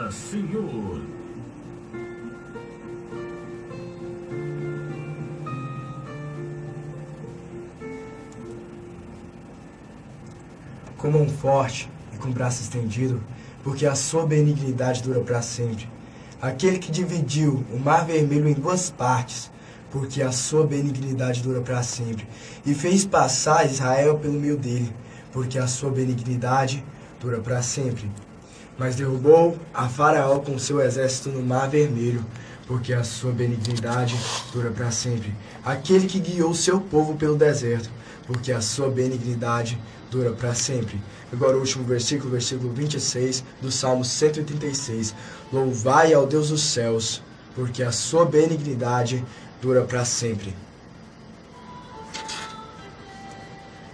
Paz, Senhor. Com mão forte e com braço estendido, porque a sua benignidade dura para sempre. Aquele que dividiu o mar vermelho em duas partes, porque a sua benignidade dura para sempre. E fez passar Israel pelo meio dele, porque a sua benignidade dura para sempre. Mas derrubou a Faraó com seu exército no mar vermelho, porque a sua benignidade dura para sempre. Aquele que guiou o seu povo pelo deserto, porque a sua benignidade dura para sempre. Agora o último versículo, versículo 26 do Salmo 186. Louvai ao Deus dos céus, porque a sua benignidade dura para sempre.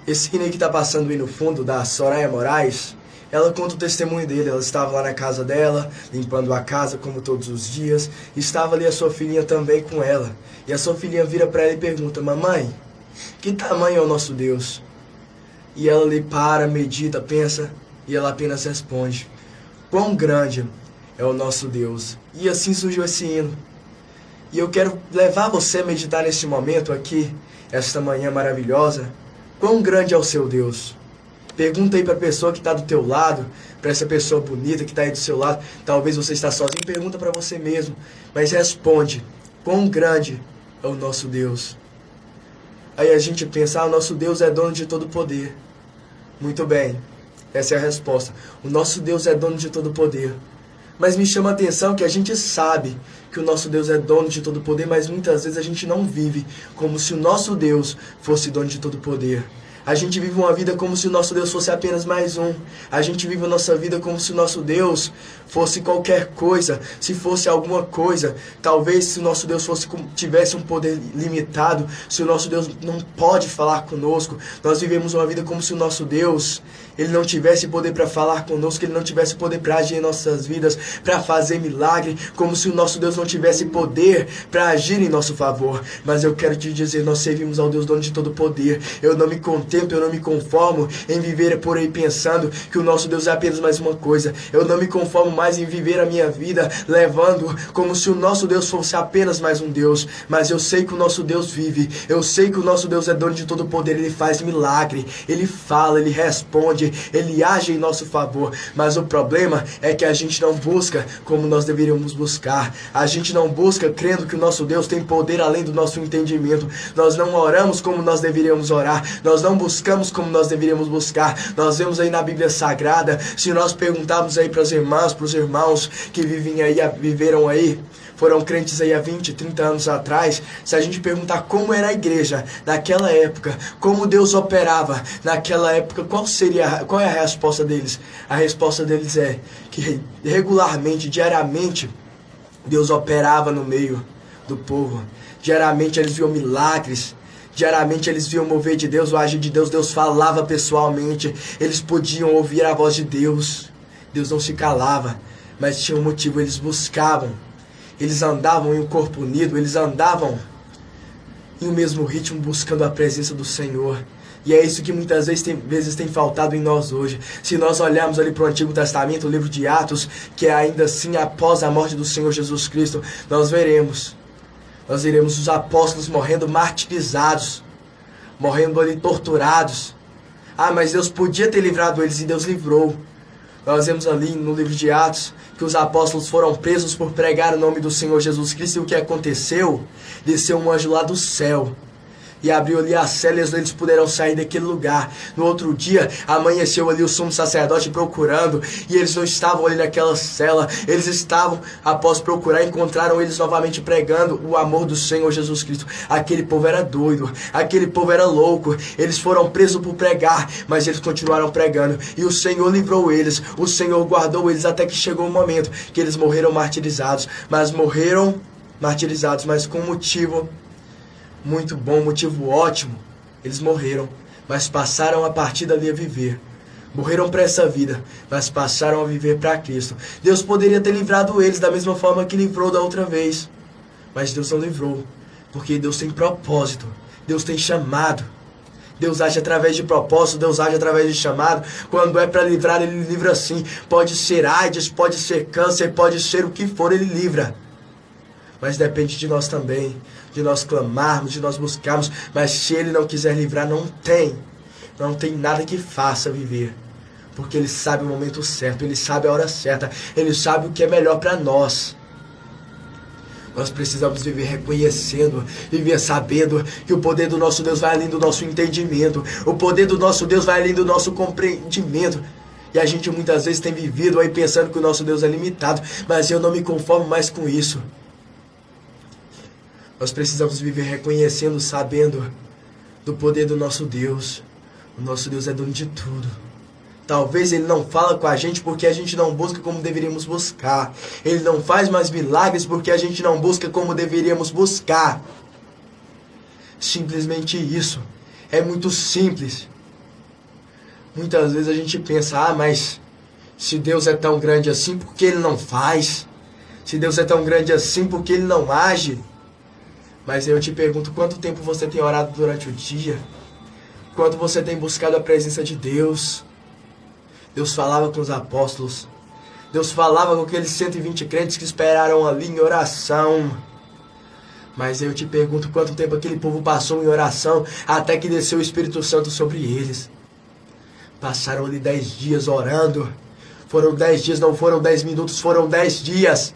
Esse hino aí que está passando aí no fundo, da Soraya Moraes, ela conta o testemunho dele. Ela estava lá na casa dela, limpando a casa como todos os dias. Estava ali a sua filhinha também com ela. E a sua filhinha vira para ela e pergunta: mamãe, que tamanho é o nosso Deus? E ela ali para, medita, pensa, e ela apenas responde: quão grande é o nosso Deus. E assim surgiu esse hino. E eu quero levar você a meditar neste momento aqui, esta manhã maravilhosa. Quão grande é o seu Deus? Pergunta aí para a pessoa que está do teu lado, para essa pessoa bonita que está aí do seu lado. Talvez você está sozinho, pergunta para você mesmo. Mas responde: quão grande é o nosso Deus? Aí a gente pensa: o nosso Deus é dono de todo poder. Muito bem, essa é a resposta. O nosso Deus é dono de todo poder. Mas me chama a atenção que a gente sabe que o nosso Deus é dono de todo poder, mas muitas vezes a gente não vive como se o nosso Deus fosse dono de todo poder. A gente vive uma vida como se o nosso Deus fosse apenas mais um. A gente vive a nossa vida como se o nosso Deus fosse qualquer coisa, se fosse alguma coisa. Talvez se o nosso Deus tivesse um poder limitado, se o nosso Deus não pode falar conosco. Nós vivemos uma vida como se o nosso Deus, ele não tivesse poder para falar conosco, ele não tivesse poder para agir em nossas vidas, para fazer milagre, como se o nosso Deus não tivesse poder para agir em nosso favor. Mas eu quero te dizer, nós servimos ao Deus dono de todo poder. Eu não me contento, eu não me conformo em viver por aí pensando que o nosso Deus é apenas mais uma coisa. Eu não me conformo mais em viver a minha vida levando como se o nosso Deus fosse apenas mais um Deus. Mas eu sei que o nosso Deus vive, eu sei que o nosso Deus é dono de todo poder. Ele faz milagre, ele fala, ele responde, ele age em nosso favor. Mas o problema é que a gente não busca como nós deveríamos buscar. A gente não busca crendo que o nosso Deus tem poder além do nosso entendimento. Nós não oramos como nós deveríamos orar. Nós não buscamos como nós deveríamos buscar. Nós vemos aí na Bíblia Sagrada, se nós perguntarmos aí para as irmãs, para os irmãos que viveram aí, foram crentes aí há 20, 30 anos atrás, se a gente perguntar como era a igreja naquela época, como Deus operava naquela época, qual é a resposta deles? A resposta deles é que regularmente, diariamente, Deus operava no meio do povo. Diariamente eles viam milagres. Diariamente eles viam o mover de Deus, o agir de Deus. Deus falava pessoalmente. Eles podiam ouvir a voz de Deus. Deus não se calava, mas tinha um motivo. Eles buscavam. Eles andavam em um corpo unido. Eles andavam em um mesmo ritmo, buscando a presença do Senhor. E é isso que muitas vezes tem faltado em nós hoje. Se nós olharmos ali para o Antigo Testamento, o livro de Atos, que é ainda assim após a morte do Senhor Jesus Cristo, nós veremos os apóstolos morrendo martirizados, morrendo ali torturados. Mas Deus podia ter livrado eles, e Deus livrou. Nós vemos ali no livro de Atos que os apóstolos foram presos por pregar o nome do Senhor Jesus Cristo. E o que aconteceu? Desceu um anjo lá do céu e abriu ali a cela, e eles puderam sair daquele lugar. No outro dia, amanheceu ali o sumo sacerdote procurando, e eles não estavam ali naquela cela. Eles estavam, após procurar, encontraram eles novamente pregando o amor do Senhor Jesus Cristo. Aquele povo era doido, aquele povo era louco. Eles foram presos por pregar, mas eles continuaram pregando, e o Senhor livrou eles, o Senhor guardou eles, até que chegou o momento que eles morreram martirizados. Mas morreram martirizados, mas com um motivo muito bom, motivo ótimo. Eles morreram, mas passaram a partir dali a viver. Morreram para essa vida, mas passaram a viver para Cristo. Deus poderia ter livrado eles da mesma forma que livrou da outra vez, mas Deus não livrou, porque Deus tem propósito, Deus tem chamado. Deus age através de propósito, Deus age através de chamado. Quando é para livrar, Ele livra sim. Pode ser AIDS, pode ser câncer, pode ser o que for, Ele livra. Mas depende de nós também, de nós clamarmos, de nós buscarmos. Mas se Ele não quiser livrar, não tem nada que faça viver. Porque Ele sabe o momento certo, Ele sabe a hora certa, Ele sabe o que é melhor para nós. Nós precisamos viver reconhecendo, viver sabendo que o poder do nosso Deus vai além do nosso entendimento. O poder do nosso Deus vai além do nosso compreendimento. E a gente muitas vezes tem vivido aí pensando que o nosso Deus é limitado. Mas eu não me conformo mais com isso. Nós precisamos viver reconhecendo, sabendo do poder do nosso Deus. O nosso Deus é dono de tudo. Talvez Ele não fala com a gente porque a gente não busca como deveríamos buscar. Ele não faz mais milagres porque a gente não busca como deveríamos buscar. Simplesmente isso. É muito simples. Muitas vezes a gente pensa, mas se Deus é tão grande assim, por que Ele não faz? Se Deus é tão grande assim, por que Ele não age? Mas eu te pergunto, quanto tempo você tem orado durante o dia? Quanto você tem buscado a presença de Deus? Deus falava com os apóstolos. Deus falava com aqueles 120 crentes que esperaram ali em oração. Mas eu te pergunto, quanto tempo aquele povo passou em oração até que desceu o Espírito Santo sobre eles? Passaram ali 10 dias orando. Foram 10 dias, não foram 10 minutos, foram 10 dias.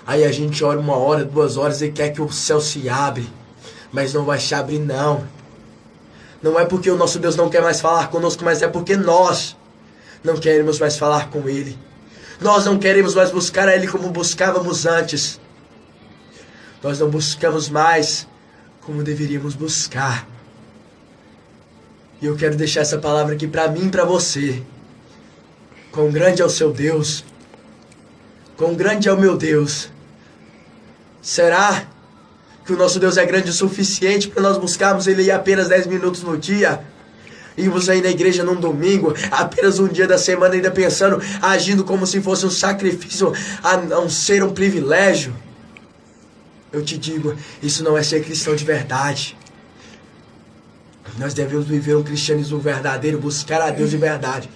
Aí a gente ora 1 hora, 2 horas e quer que o céu se abre. Mas não vai se abrir não. Não é porque o nosso Deus não quer mais falar conosco, mas é porque nós não queremos mais falar com Ele. Nós não queremos mais buscar a Ele como buscávamos antes. Nós não buscamos mais como deveríamos buscar. E eu quero deixar essa palavra aqui para mim e para você. Quão grande é o seu Deus. Quão grande é o meu Deus. Será que o nosso Deus é grande o suficiente para nós buscarmos Ele apenas 10 minutos no dia? Irmos aí na igreja num domingo, apenas um dia da semana, ainda pensando, agindo como se fosse um sacrifício, a não ser um privilégio? Eu te digo, isso não é ser cristão de verdade. Nós devemos viver um cristianismo verdadeiro, buscar a Deus de verdade.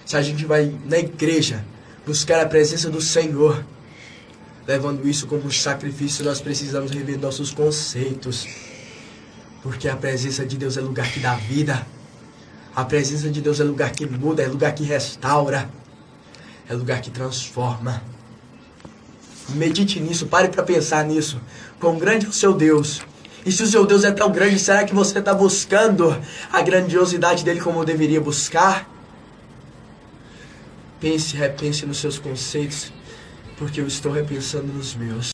Se a gente vai na igreja buscar a presença do Senhor, levando isso como um sacrifício, nós precisamos rever nossos conceitos. Porque a presença de Deus é lugar que dá vida. A presença de Deus é lugar que muda, é lugar que restaura. É lugar que transforma. Medite nisso, pare para pensar nisso. Quão grande é o seu Deus. E se o seu Deus é tão grande, será que você está buscando a grandiosidade dele como deveria buscar? Pense, repense nos seus conceitos, porque eu estou repensando nos meus.